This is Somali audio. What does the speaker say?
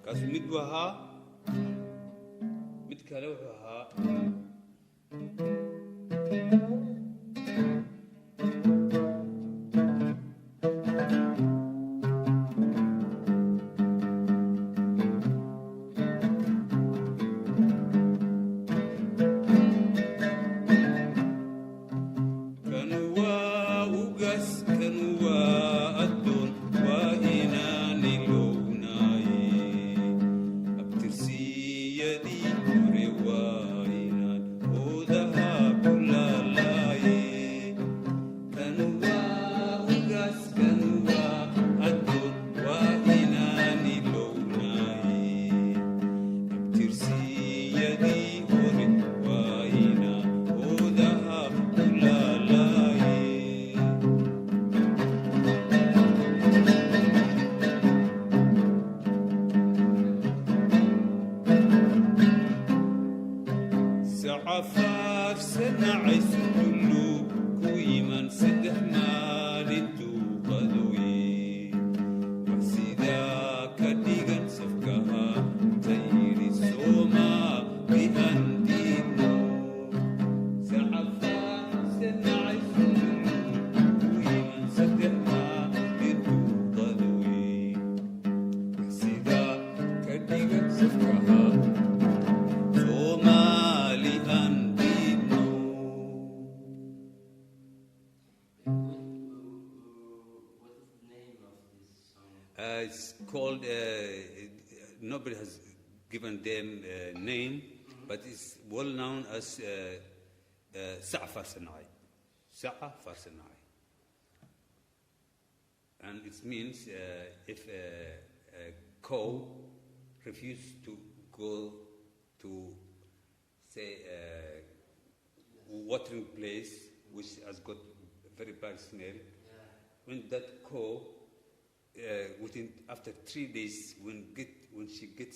kaas mid wahaa mid kale wuxuu ahaa عفاف سنعس كله كويمن سدح مالتو قدوي وسيدا كديغن سفكها تيري سوما بأندينو سعفاف سنعس كله كويمن سدح مالتو قدوي وسيدا كديغن سفكها it's called, nobody has given them a name, but it's well known as Sa'fa Sanai. Sa'fa Sanai. And it means if a cow refuses to go to, say, a watering place which has got a very bad smell, when that cow after 3 days, when she gets